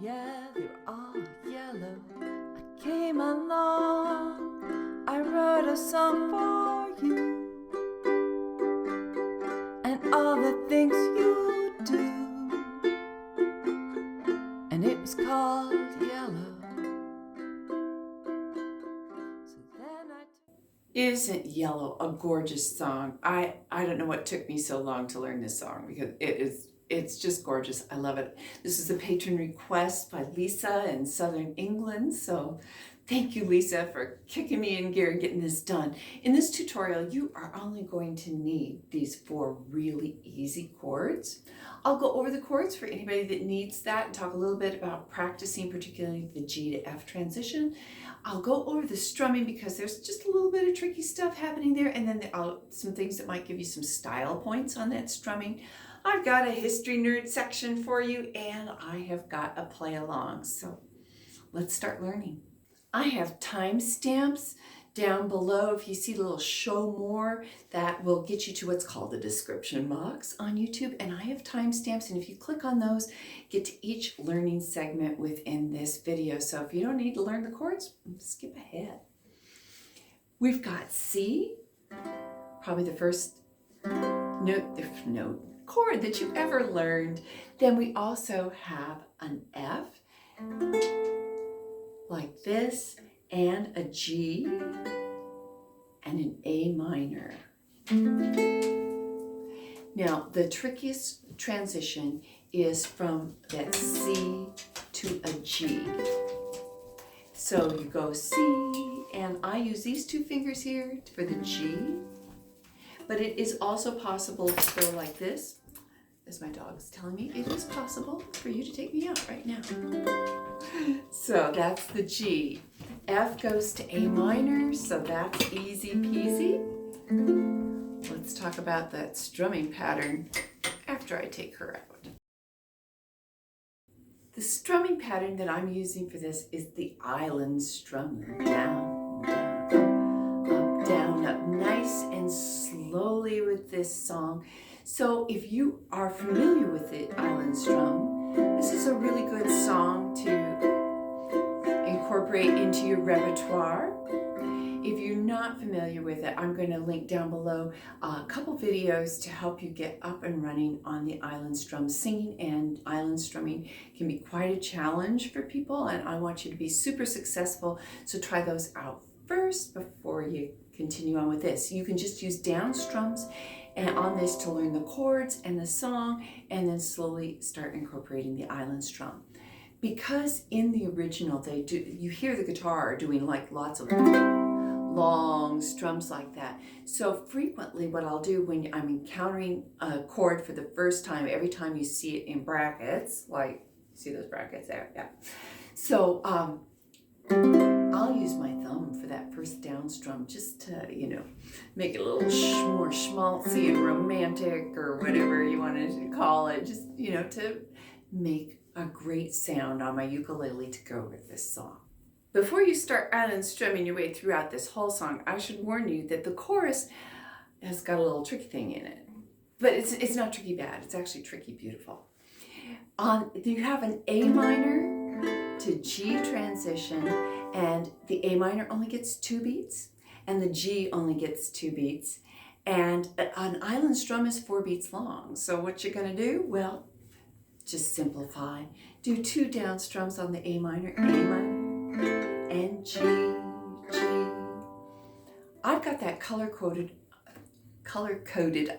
Yeah, they're all yellow. I came along, I wrote a song for you, and all the things you do, and it was called Yellow. So then Isn't Yellow a gorgeous song? I don't know what took me so long to learn this song because it's just gorgeous. I love it. This is a patron request by Lisa in Southern England. So thank you, Lisa, for kicking me in gear and getting this done. In this tutorial, you are only going to need these 4 really easy chords. I'll go over the chords for anybody that needs that and talk a little bit about practicing, particularly the G to F transition. I'll go over the strumming because there's just a little bit of tricky stuff happening there, and then some things that might give you some style points on that strumming. I've got a history nerd section for you, and I have got a play along. So let's start learning. I have timestamps down below. If you see the little show more, that will get you to what's called the description box on YouTube. And I have timestamps, and if you click on those, get to each learning segment within this video. So if you don't need to learn the chords, skip ahead. We've got C, probably the first note chord that you ever learned. Then we also have an F, like this, and a G, and an A minor. Now, the trickiest transition is from that C to a G. So you go C, and I use these 2 fingers here for the G, but it is also possible to go like this. As my dog is telling me, it is possible for you to take me out right now. So that's the G. F goes to A minor, so that's easy peasy. Let's talk about that strumming pattern after I take her out. The strumming pattern that I'm using for this is the island strummer. Down, down, up, down, up, nice and slowly with this song. So if you are familiar with the island strum, this is a really good song to incorporate into your repertoire. If you're not familiar with it, I'm going to link down below a couple videos to help you get up and running on the island strum. Singing and island strumming can be quite a challenge for people, and I want you to be super successful. So try those out first before you continue on with this. You can just use down strums and on this to learn the chords and the song, and then slowly start incorporating the island strum. Because in the original you hear the guitar doing like lots of long strums like that. So frequently what I'll do when I'm encountering a chord for the first time, every time you see it in brackets, like see those brackets there, yeah. So I'll use my thumb for that first down strum just to, make it a little more schmaltzy and romantic or whatever you wanted to call it, just, to make a great sound on my ukulele to go with this song. Before you start island strumming your way throughout this whole song, I should warn you that the chorus has got a little tricky thing in it. But it's not tricky bad, it's actually tricky beautiful. You have an A minor to G transition, and the A minor only gets 2 beats, and the G only gets 2 beats, and an island strum is 4 beats long. So what you're gonna do? Well, just simplify. Do 2 down strums on the A minor, and G, G. I've got that color-coded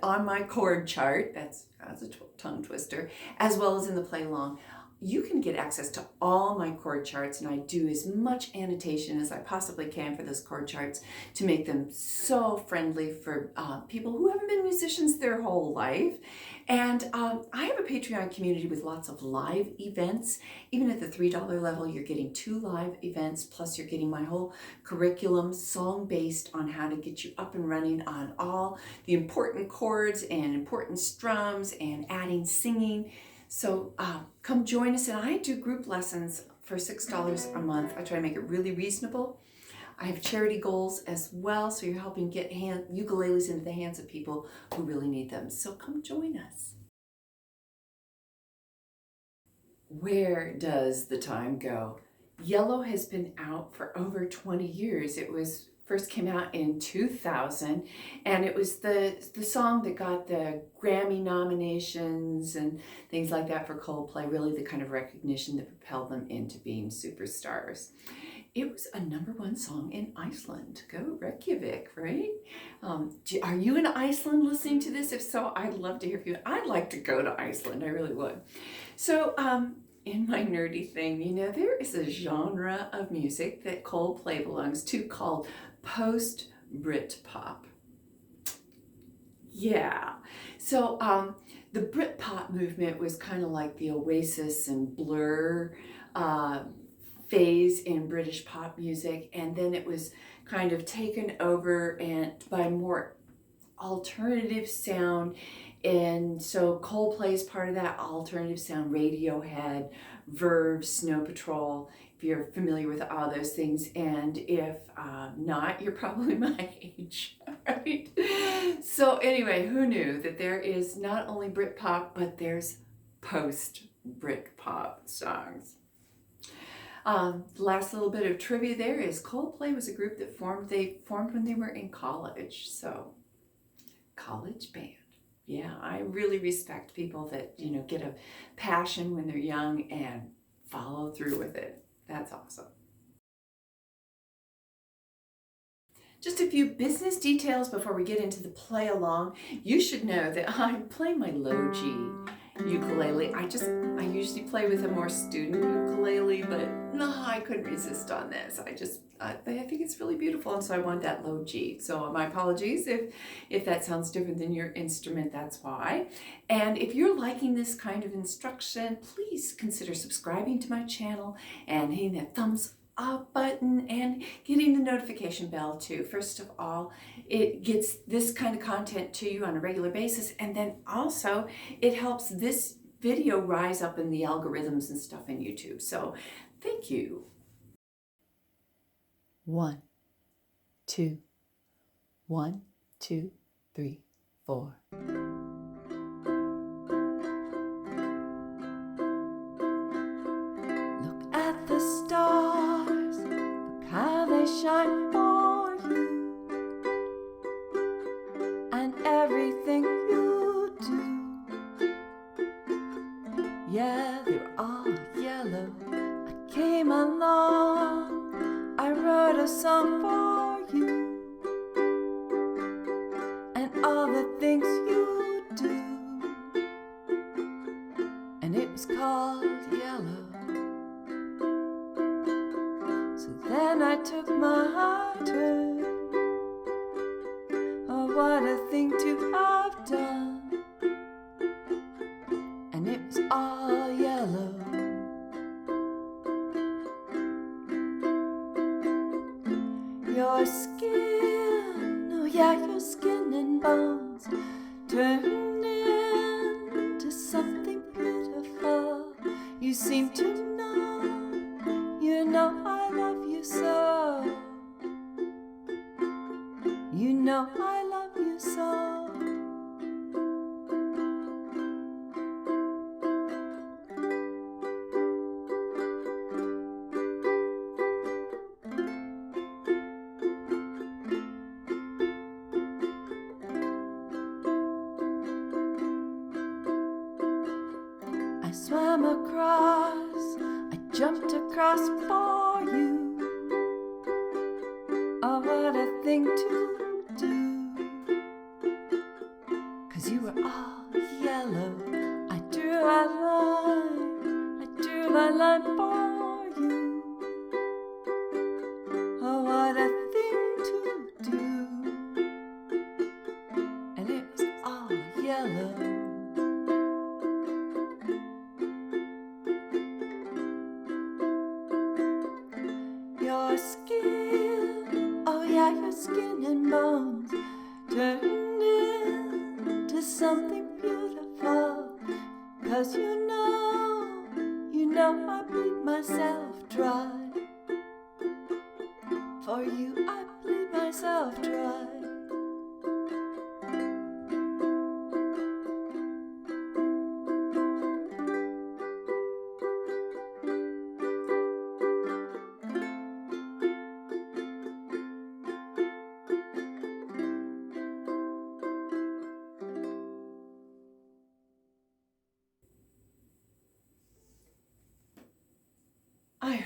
on my chord chart. That's a tongue twister, as well as in the play along. You can get access to all my chord charts, and I do as much annotation as I possibly can for those chord charts to make them so friendly for people who haven't been musicians their whole life. And I have a Patreon community with lots of live events. Even at the $3 level, you're getting 2 live events, plus you're getting my whole curriculum, song-based, on how to get you up and running on all the important chords and important strums and adding singing. So come join us, and I do group lessons for $6 a month. I try to make it really reasonable. I have charity goals as well, so you're helping get ukuleles into the hands of people who really need them. So come join us. Where does the time go? Yellow has been out for over 20 years. It was first came out in 2000, and it was the song that got the Grammy nominations and things like that for Coldplay, really the kind of recognition that propelled them into being superstars. It was a #1 song in Iceland. Go Reykjavik, right? Are you in Iceland listening to this? If so, I'd love to hear from you. I'd like to go to Iceland. I really would. So, in my nerdy thing, you know, there is a genre of music that Coldplay belongs to called post-Britpop. Yeah. So, the Britpop movement was kind of like the Oasis and Blur phase in British pop music, and then it was kind of taken over and by more alternative sound. And so Coldplay is part of that alternative sound. Radiohead, Verve, Snow Patrol, if you're familiar with all those things. And if not, you're probably my age, right? So anyway, who knew that there is not only Britpop, but there's post-Britpop songs. Last little bit of trivia there is Coldplay was a group that formed when they were in college. So college band. Yeah, I really respect people that, you know, get a passion when they're young and follow through with it. That's awesome. Just a few business details before we get into the play along. You should know that I play my low G ukulele. I usually play with a more student ukulele, but no, I couldn't resist on this. I think it's really beautiful, and so I want that low G. So my apologies if that sounds different than your instrument, that's why. And if you're liking this kind of instruction, please consider subscribing to my channel and hitting that thumbs up button and getting the notification bell too. First of all, it gets this kind of content to you on a regular basis, and then also it helps this video rise up in the algorithms and stuff in YouTube. So thank you. 1, 2, 1, 2, 3, 4. Look at the stars, look how they shine for you, and everything you do. Yeah, they're all yellow. I came along, I wrote a song for you, and all the things you do, and it was called Yellow. So then I took my turn. Oh, what a thing to have done. And it was all yellow. Your skin, oh yeah, your skin and bones turned into something beautiful. You seem to know, you know I love you so. You know I love you so. I swam across, I jumped across for you. Oh, what a thing to do. 'Cause you were all yellow. I drew a line for you. Oh, what a thing to do. And it was all yellow. Your skin, oh yeah, your skin and bones turned into something beautiful. 'Cause you know I bleed myself dry. For you I bleed myself dry.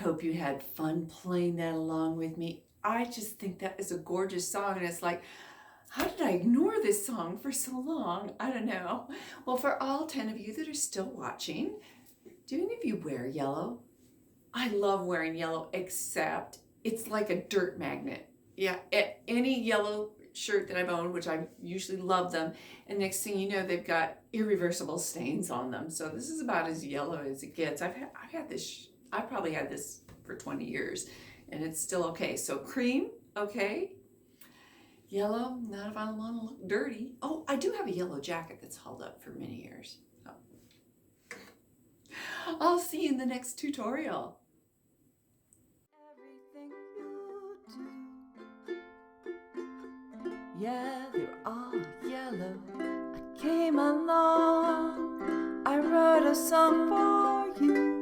hope you had fun playing that along with me. I just think that is a gorgeous song, and it's like, how did I ignore this song for so long? I don't know. Well, for all 10 of you that are still watching, do any of you wear yellow? I love wearing yellow, except it's like a dirt magnet. Yeah, any yellow shirt that I've owned, which I usually love them, and next thing you know, they've got irreversible stains on them. So this is about as yellow as it gets. I've had this, I probably had this for 20 years, and it's still okay. So cream, okay. Yellow, not if I want to look dirty. Oh, I do have a yellow jacket that's held up for many years. Oh. I'll see you in the next tutorial. Everything you do, yeah, they're all yellow. I came along, I wrote a song for you.